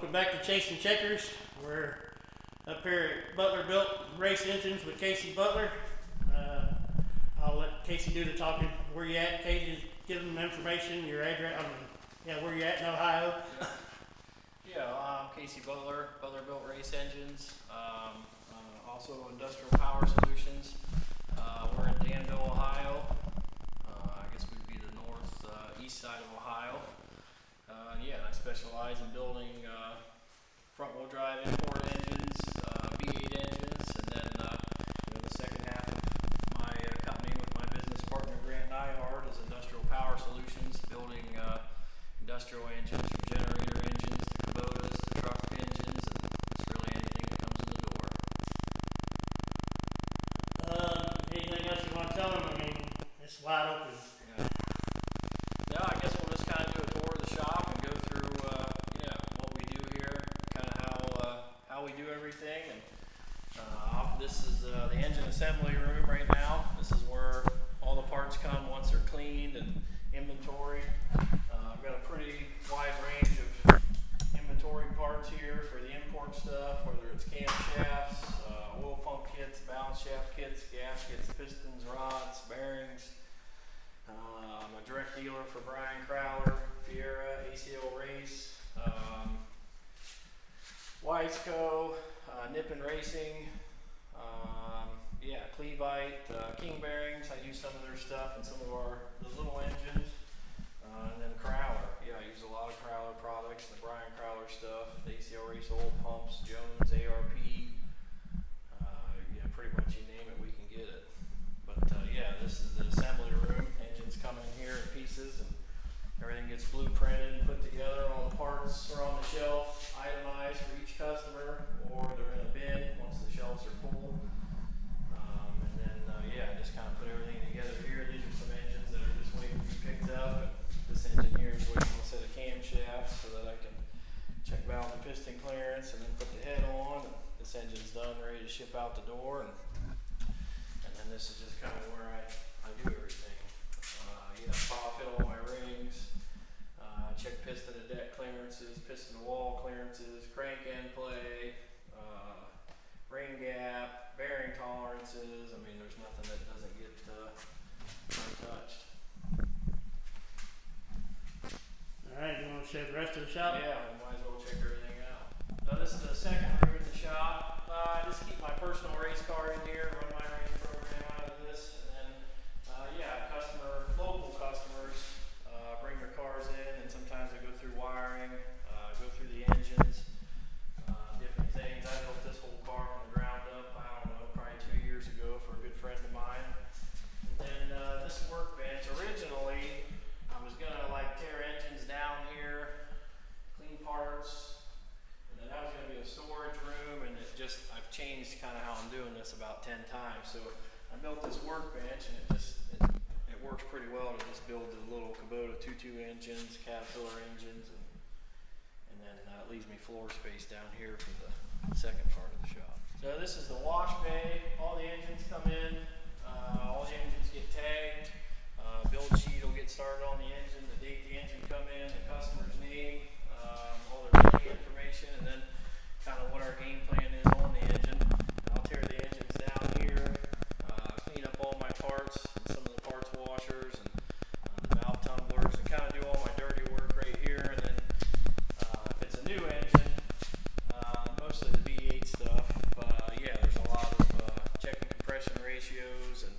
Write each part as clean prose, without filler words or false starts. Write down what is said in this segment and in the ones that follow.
Welcome back to Chasing Checkers. We're up here at Butler Built Race Engines with Casey Butler. I'll let Casey do the talking. Where you at, Casey? Give them information, your address, where you at in Ohio. I'm Casey Butler, Butler Built Race Engines, also Industrial Power Solutions. We're in Danville, Ohio. I guess we'd be the northeast side of Ohio. I specialize in building front-wheel drive import engines, V8 engines, and then the second half of my company with my business partner Grant Nyhard is Industrial Power Solutions, building industrial engines from generator engines to Kubotas to truck engines, and just really anything that comes in the door. Anything else you want to tell them? I mean, it's wide open. No, I guess we'll just kind of do a tour of the shop and go through, what we do here, kind of how we do everything. And this is the engine assembly room right now. This is where all the parts come once they're cleaned and inventory. I've got a pretty wide range of inventory parts here for the import stuff, whether it's camshafts, oil pump kits, balance shaft kits, gaskets, pistons, rods, bearings. I'm a direct dealer for Brian Crowler, Fiera, ACL Race, Weisco, Nippon Racing, Clevite, King Bearings. I use some of their stuff and some of the little engines. And then Crowler. I use a lot of Crowler products, the Brian Crowler stuff, the ACL Race oil pumps, Jones, ARP. Pretty much you name it, we can get it. But this is the assembly room. Engines come in here in pieces and everything gets blueprinted and put together. All the parts are on the shelf, itemized for each customer, or they're in a bin once the shelves are full. Just kind of put everything together here. These are some engines that are just waiting to be picked up. And this engine here is waiting on a set of camshafts so that I can check valve and piston clearance and then put the head on. And this engine's done, ready to ship out the door. And then this is just kind of where I do everything. Power fit all my rings, check piston to deck clearances, piston to wall clearances, crank end play, ring gap, bearing tolerances. I mean, there's nothing that doesn't get untouched. Alright, you want to show the rest of the shop? Yeah, we might as well check everything out. Now this is the second room in the shop. I just keep my personal race car in here, run my race program out of this, and then local customers bring their cars in, and sometimes I go through wiring, go through the engines, different things. I built this whole car from the ground up, probably 2 years ago for a good friend of mine. And then this workbench, originally I was gonna tear engines down here, clean parts, and then that was gonna be a storage room, and I've changed kind of how I'm doing this about 10 times. So I built this workbench, and it works pretty well to just build the little Kubota 2.2 engines, Caterpillar engines, and then it leaves me floor space down here for the second part of the shop. So this is the wash bay. All the engines come in, all the engines get tagged. Build sheet will get started on the engine, the date the engine come in, the customer's name, all their billing information, and then kind of what our game plan is on the engine. And I'll tear the engines down here, clean up all my parts, and some of the parts washers, and the valve tumblers, and kind of do all my dirty work right here. And then if it's a new engine, mostly the V8 stuff, there's a lot of checking compression ratios and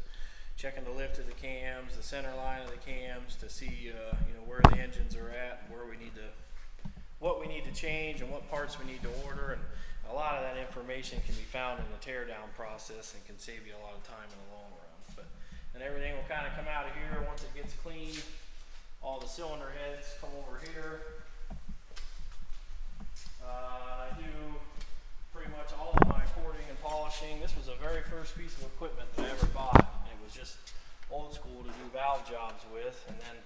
checking the lift of the cams, the center line of the cams to see where the engines are at and what we need to change and what parts we need to order. And a lot of that information can be found in the teardown process and can save you a lot of time in the long run. And everything will kind of come out of here once it gets cleaned. All the cylinder heads come over here. I do pretty much all of my cording and polishing. This was the very first piece of equipment that I ever bought. It was just old school to do valve jobs with, and then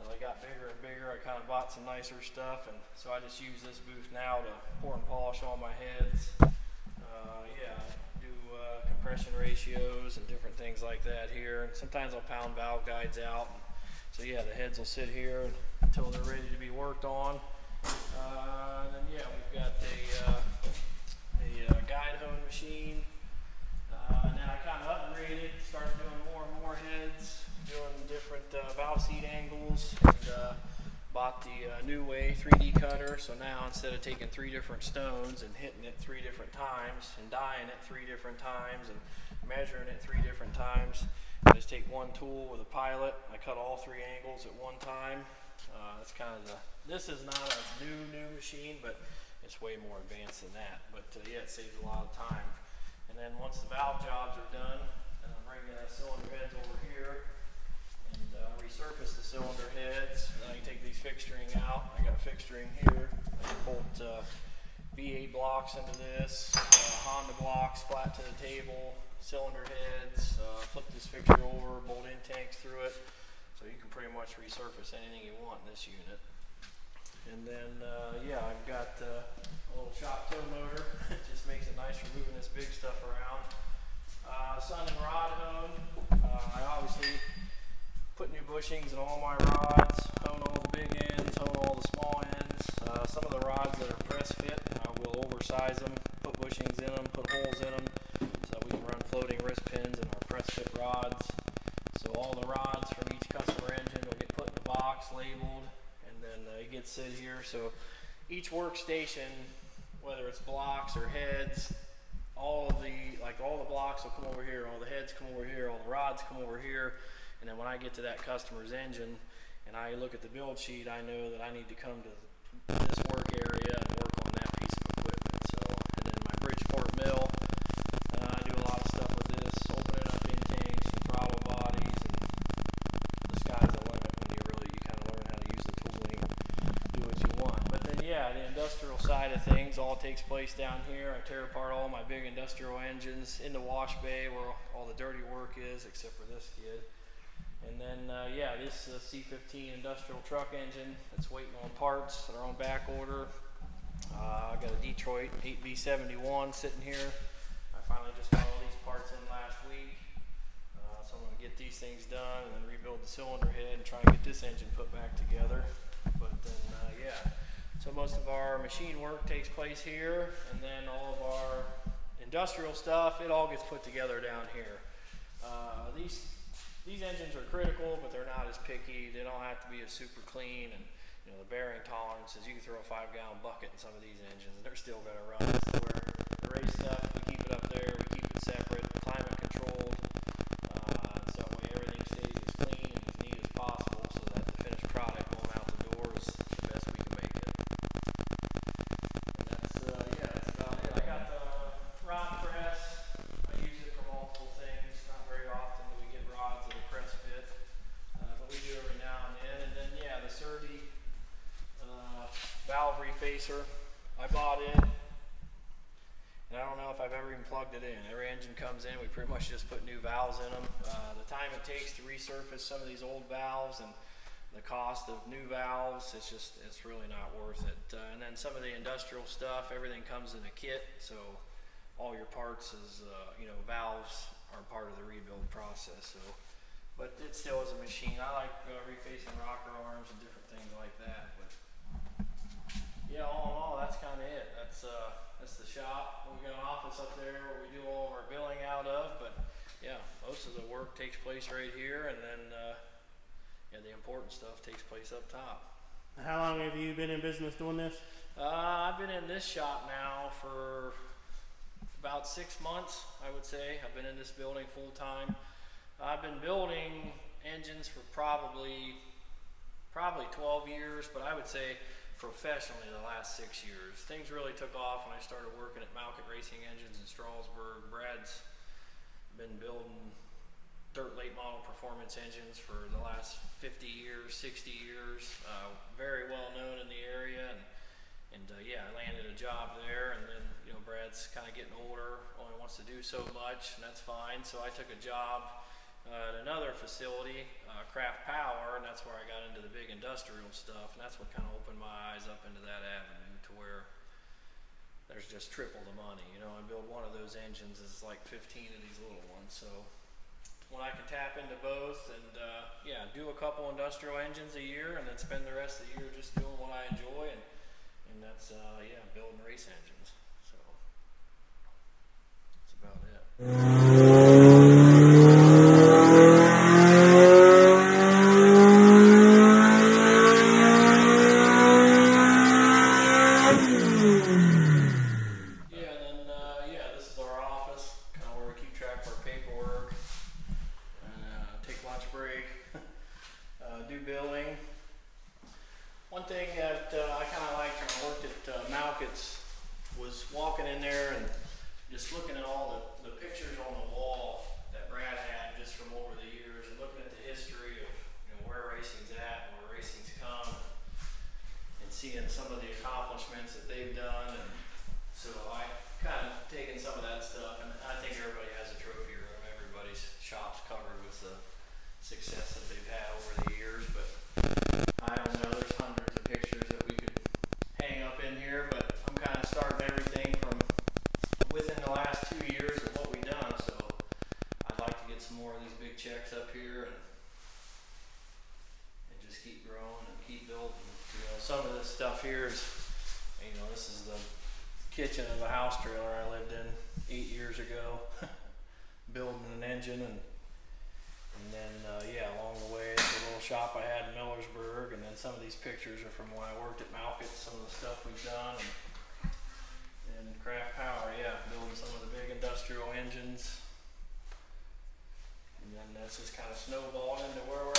as I got bigger and bigger, I kind of bought some nicer stuff, and so I just use this booth now to pour and polish all my heads. Do compression ratios and different things like that here. And sometimes I'll pound valve guides out. So the heads will sit here until they're ready to be worked on. And then we've got a guide hone machine. And then I kind of upgraded, started doing more and more heads, doing different valve seat angles, and bought the new way 3D cutter. So now instead of taking 3 different stones and hitting it 3 different times and dyeing it 3 different times and measuring it 3 different times, I just take one tool with a pilot. I cut all 3 angles at one time. That's kind of this is not a new machine, but it's way more advanced than that. But yeah, it saves a lot of time. And then once the valve jobs are done, I'm bringing the cylinder heads over here and resurface the cylinder heads. And I can take these fixturing out. I got fixturing here. I can bolt V8 blocks into this, Honda blocks flat to the table, cylinder heads, flip this fixture over, bolt in tanks through it. So you can pretty much resurface anything you want in this unit. And then, yeah, I've got a little shop toe motor. It just makes it nice for moving this big stuff around. Sun and rod hone. I obviously put new bushings in all my rods, hone all the big ends, hone all the small ends. Some of the rods that are press fit, we'll oversize them, put bushings in them, put holes in them, so we can run floating wrist pins in our press fit rods. So all the rods from each customer engine will get put in the box, labeled, and then it gets sit here. So each workstation, whether it's blocks or heads, all the blocks will come over here, all the heads come over here, all the rods come over here, and then when I get to that customer's engine and I look at the build sheet, I know that I need to come to this work area and work on that piece of equipment. So, and then my Bridgeport mill, I do a lot of stuff with this, opening up intakes and throttle bodies, and the sky's the limit when you kind of learn how to use the tooling, do what you want. But then yeah, the industrial side of things all takes place down here. I tear apart all my big industrial engines in the wash bay where all the dirty work is, except for this kid. And then yeah, this C15 industrial truck engine that's waiting on parts that are on back order. I got a Detroit 8B71 sitting here. I finally just got all these parts in last week. So I'm going to get these things done and then rebuild the cylinder head and try and get this engine put back together. But then yeah, so most of our machine work takes place here, and then all of our industrial stuff, it all gets put together down here. These engines are critical, but they're not as picky. They don't have to be as super clean, and you know the bearing tolerances. You can throw a 5-gallon bucket in some of these engines, and they're still going to run. That's where the race stuff, we keep it up there, we keep it separate, climate controlled, so that way everything stays as clean and as neat as possible, so that the finished product going out the door is the best we can make it. And that's yeah, that's about it. I got the rod press. I use it for multiple things. Not very often do we get rods that are press fit, but we do every now and then. And then yeah, the Surdy valve refacer, I bought it, and I don't know if I've ever even plugged it in. Every engine comes in, we pretty much just put new valves in them. The time it takes to resurface some of these old valves and the cost of new valves, it's really not worth it. And then some of the industrial stuff, everything comes in a kit, so all your parts is, you know, valves are part of the rebuild process. So, but it still is a machine. I like refacing rocker arms and different things like that. But yeah, all in all, that's kind of it. That's the shop. We got an office up there where we do all of our billing out of. But yeah, most of the work takes place right here, and then yeah, the important stuff takes place up top. How long have you been in business doing this? I've been in this shop now for about 6 months, I would say. I've been in this building full time. I've been building engines for probably 12 years, but I would say professionally the last 6 years. Things really took off when I started working at Malkett Racing Engines in Strasburg. Brad's been building dirt late model performance engines for the last 50 years, 60 years. Very well known in the area, and yeah, I landed a job there, and then you know Brad's kind of getting older, only wants to do so much, and that's fine. So I took a job at another facility, Craft Power, and that's where I got into the big industrial stuff, and that's what kind of opened my eyes up into that avenue to where there's just triple the money. You know, I build one of those engines is like 15 of these little ones. So when I can tap into both and yeah, do a couple industrial engines a year and then spend the rest of the year just doing what I enjoy and and that's yeah, building race engines. So that's about it. Yeah, and then yeah, this is our office, kind of where we keep track of our paperwork, and take lunch break, do billing. One thing that I kind of liked when I worked at Malkett's was walking in there and just looking at all the pictures on the wall that Brad had just from over the years, and looking at the history of where racing's at and where racing's come, and seeing some of the accomplishments that they've done. And so I kind of taken some of that stuff, and I think everybody has a trophy room. Everybody's shop's covered with the success that they've had over the years, but I don't know, there's hundreds of pictures that we could hang up in here, but I'm kind of starting everything from within the last 2 years of what we've done, so I'd like to get some more of these big checks up here and just keep growing and keep building. Some of this stuff here is, this is the kitchen of a house trailer I lived in 8 years ago, building an engine, and then yeah, along the way it's a little shop I had in Millersburg, and then some of these pictures are from when I worked at Malkett's, some of the stuff we've done, and Craft Power, yeah, building some of the big industrial engines, and then that's just kind of snowballed into where we're